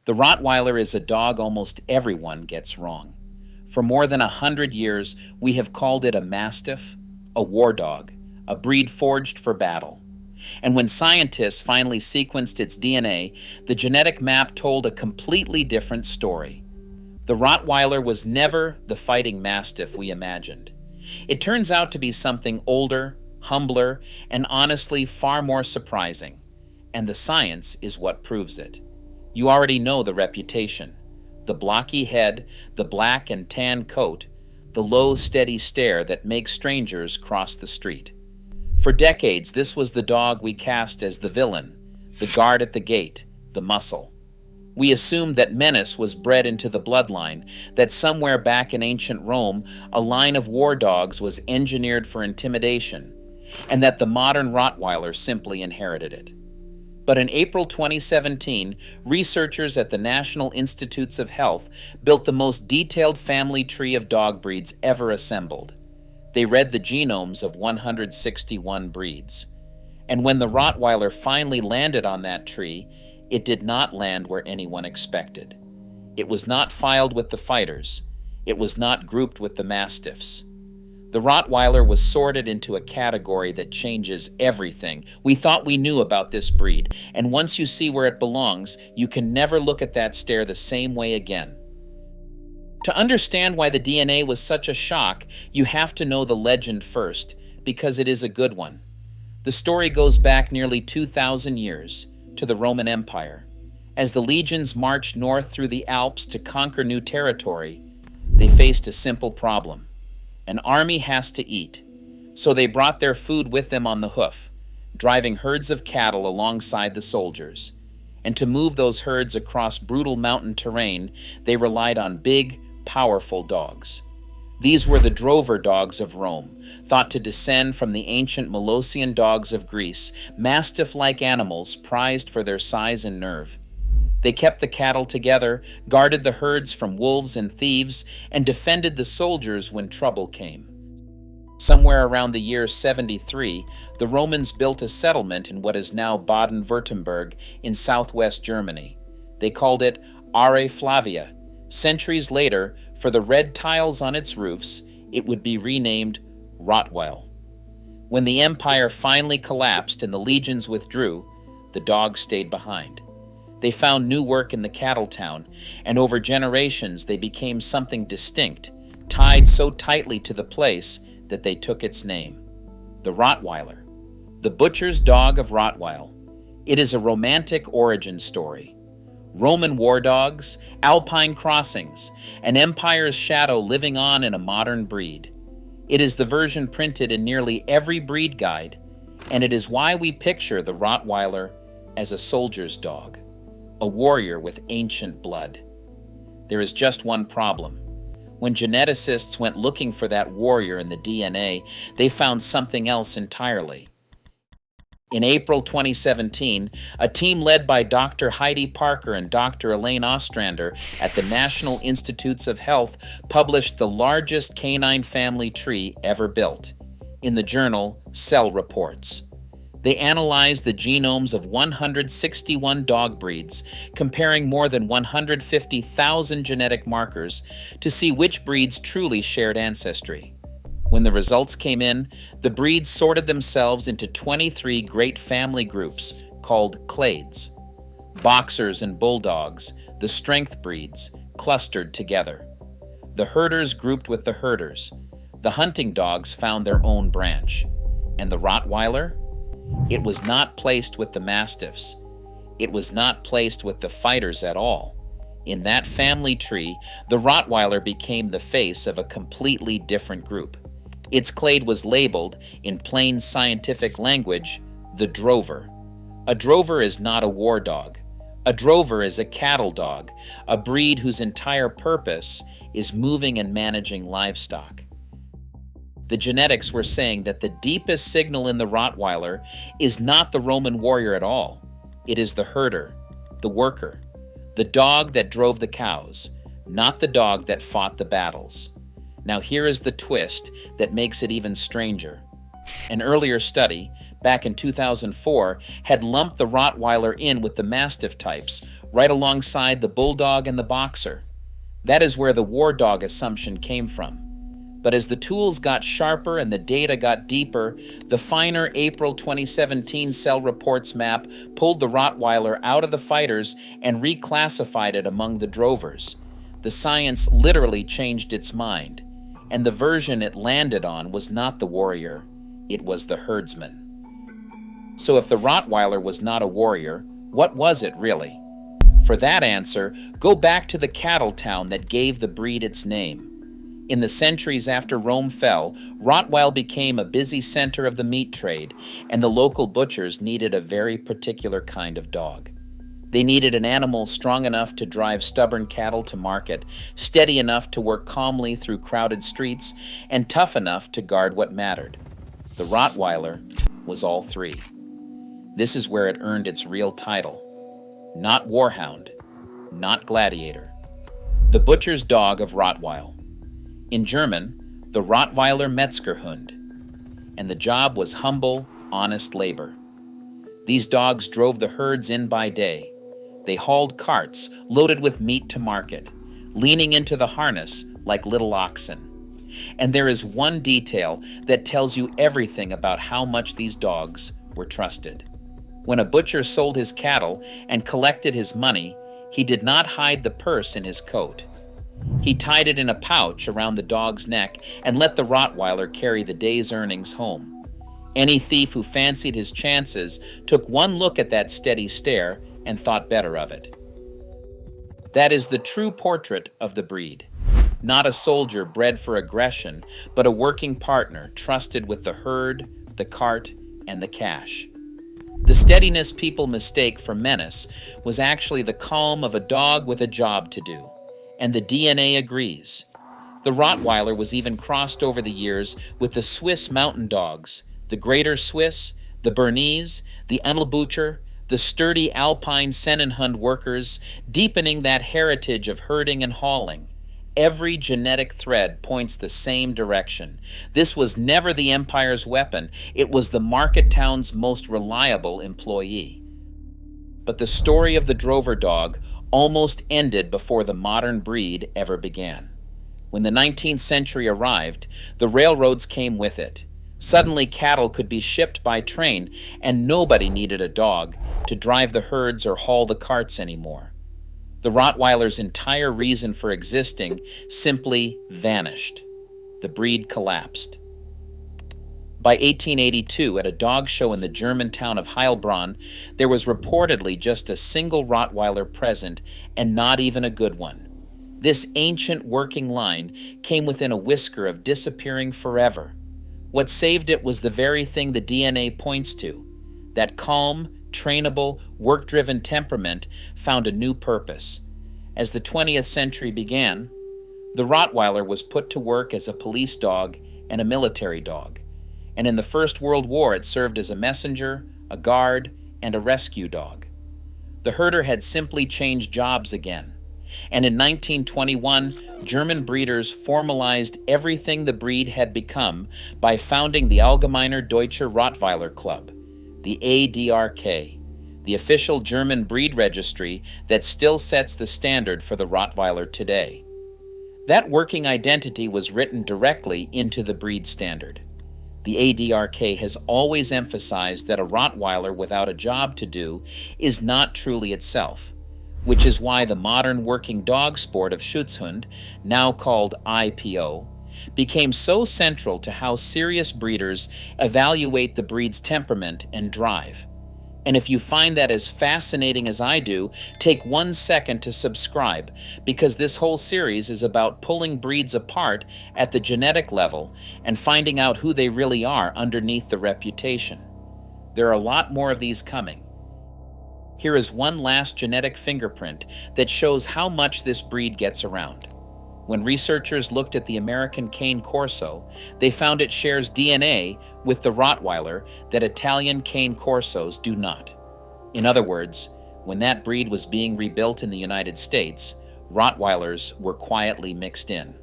The Rottweiler is a dog almost everyone gets wrong. For more than 100 years, we have called it a mastiff, a war dog, a breed forged for battle. And when scientists finally sequenced its DNA, the genetic map told a completely different story. The Rottweiler was never the fighting mastiff we imagined. It turns out to be something older, humbler, and honestly far more surprising. And the science is what proves it. You already know the reputation. The blocky head, the black and tan coat, the low, steady stare that makes strangers cross the street. For decades, this was the dog we cast as the villain, the guard at the gate, the muscle. We assumed that menace was bred into the bloodline, that somewhere back in ancient Rome, a line of war dogs was engineered for intimidation, and that the modern Rottweiler simply inherited it. But in April 2017, researchers at the National Institutes of Health built the most detailed family tree of dog breeds ever assembled. They read the genomes of 161 breeds. And when the Rottweiler finally landed on that tree, it did not land where anyone expected. It was not filed with the fighters. It was not grouped with the mastiffs. The Rottweiler was sorted into a category that changes everything we thought we knew about this breed, and once you see where it belongs, you can never look at that stare the same way again. To understand why the DNA was such a shock, you have to know the legend first, because it is a good one. The story goes back nearly 2,000 years, to the Roman Empire. As the legions marched north through the Alps to conquer new territory, they faced a simple problem. An army has to eat, so they brought their food with them on the hoof, driving herds of cattle alongside the soldiers. And to move those herds across brutal mountain terrain, they relied on big, powerful dogs. These were the drover dogs of Rome, thought to descend from the ancient Molossian dogs of Greece, mastiff-like animals prized for their size and nerve. They kept the cattle together, guarded the herds from wolves and thieves, and defended the soldiers when trouble came. Somewhere around the year 73, the Romans built a settlement in what is now Baden-Württemberg in southwest Germany. They called it Are Flavia. Centuries later, for the red tiles on its roofs, it would be renamed Rottweil. When the empire finally collapsed and the legions withdrew, the dogs stayed behind. They found new work in the cattle town, and over generations they became something distinct, tied so tightly to the place that they took its name. The Rottweiler, the butcher's dog of Rottweil. It is a romantic origin story. Roman war dogs, Alpine crossings, an empire's shadow living on in a modern breed. It is the version printed in nearly every breed guide, and it is why we picture the Rottweiler as a soldier's dog, a warrior with ancient blood. There is just one problem. When geneticists went looking for that warrior in the DNA, they found something else entirely. In April 2017, a team led by Dr. Heidi Parker and Dr. Elaine Ostrander at the National Institutes of Health published the largest canine family tree ever built in the journal Cell Reports. They analyzed the genomes of 161 dog breeds, comparing more than 150,000 genetic markers to see which breeds truly shared ancestry. When the results came in, the breeds sorted themselves into 23 great family groups called clades. Boxers and bulldogs, the strength breeds, clustered together. The herders grouped with the herders. The hunting dogs found their own branch. And the Rottweiler? It was not placed with the mastiffs. It was not placed with the fighters at all. In that family tree, the Rottweiler became the face of a completely different group. Its clade was labeled, in plain scientific language, the drover. A drover is not a war dog. A drover is a cattle dog, a breed whose entire purpose is moving and managing livestock. The genetics were saying that the deepest signal in the Rottweiler is not the Roman warrior at all. It is the herder, the worker, the dog that drove the cows, not the dog that fought the battles. Now here is the twist that makes it even stranger. An earlier study, back in 2004, had lumped the Rottweiler in with the mastiff types, right alongside the bulldog and the boxer. That is where the war dog assumption came from. But as the tools got sharper and the data got deeper, the finer April 2017 Cell Reports map pulled the Rottweiler out of the fighters and reclassified it among the drovers. The science literally changed its mind, and the version it landed on was not the warrior, it was the herdsman. So if the Rottweiler was not a warrior, what was it really? For that answer, go back to the cattle town that gave the breed its name. In the centuries after Rome fell, Rottweil became a busy center of the meat trade, and the local butchers needed a very particular kind of dog. They needed an animal strong enough to drive stubborn cattle to market, steady enough to work calmly through crowded streets, and tough enough to guard what mattered. The Rottweiler was all three. This is where it earned its real title. Not warhound, not gladiator. The butcher's dog of Rottweil. In German, the Rottweiler Metzgerhund, and the job was humble, honest labor. These dogs drove the herds in by day. They hauled carts loaded with meat to market, leaning into the harness like little oxen. And there is one detail that tells you everything about how much these dogs were trusted. When a butcher sold his cattle and collected his money, he did not hide the purse in his coat. He tied it in a pouch around the dog's neck and let the Rottweiler carry the day's earnings home. Any thief who fancied his chances took one look at that steady stare and thought better of it. That is the true portrait of the breed. Not a soldier bred for aggression, but a working partner trusted with the herd, the cart, and the cash. The steadiness people mistake for menace was actually the calm of a dog with a job to do. And the DNA agrees. The Rottweiler was even crossed over the years with the Swiss mountain dogs, the Greater Swiss, the Bernese, the Engelbucher, the sturdy Alpine Sennenhund workers, deepening that heritage of herding and hauling. Every genetic thread points the same direction. This was never the Empire's weapon, it was the market town's most reliable employee. But the story of the drover dog almost ended before the modern breed ever began. When the 19th century arrived, the railroads came with it. Suddenly cattle could be shipped by train, and nobody needed a dog to drive the herds or haul the carts anymore. The Rottweiler's entire reason for existing simply vanished. The breed collapsed. By 1882, at a dog show in the German town of Heilbronn, there was reportedly just a single Rottweiler present, and not even a good one. This ancient working line came within a whisker of disappearing forever. What saved it was the very thing the DNA points to. That calm, trainable, work-driven temperament found a new purpose. As the 20th century began, the Rottweiler was put to work as a police dog and a military dog. And in the First World War it served as a messenger, a guard, and a rescue dog. The herder had simply changed jobs again. And in 1921, German breeders formalized everything the breed had become by founding the Allgemeiner Deutscher Rottweiler Club, the ADRK, the official German breed registry that still sets the standard for the Rottweiler today. That working identity was written directly into the breed standard. The ADRK has always emphasized that a Rottweiler without a job to do is not truly itself, which is why the modern working dog sport of Schutzhund, now called IPO, became so central to how serious breeders evaluate the breed's temperament and drive. And if you find that as fascinating as I do, take 1 second to subscribe, because this whole series is about pulling breeds apart at the genetic level and finding out who they really are underneath the reputation. There are a lot more of these coming. Here is one last genetic fingerprint that shows how much this breed gets around. When researchers looked at the American Cane Corso, they found it shares DNA with the Rottweiler that Italian Cane Corsos do not. In other words, when that breed was being rebuilt in the United States, Rottweilers were quietly mixed in.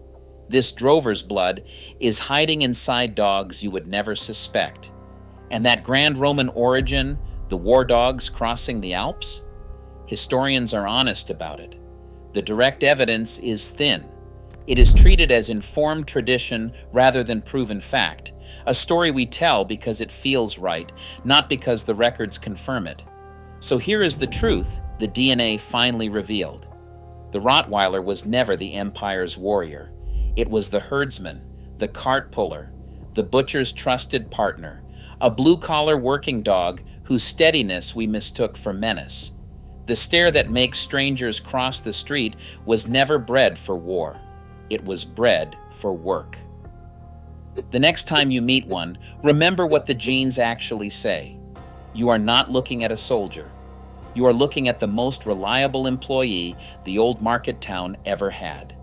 This drover's blood is hiding inside dogs you would never suspect. And that Grand Roman origin, the war dogs crossing the Alps? Historians are honest about it. The direct evidence is thin. It is treated as informed tradition rather than proven fact, a story we tell because it feels right, not because the records confirm it. So here is the truth the DNA finally revealed. The Rottweiler was never the empire's warrior. It was the herdsman, the cart puller, the butcher's trusted partner, a blue-collar working dog whose steadiness we mistook for menace. The stare that makes strangers cross the street was never bred for war. It was bred for work. The next time you meet one, remember what the genes actually say. You are not looking at a soldier. You are looking at the most reliable employee the old market town ever had.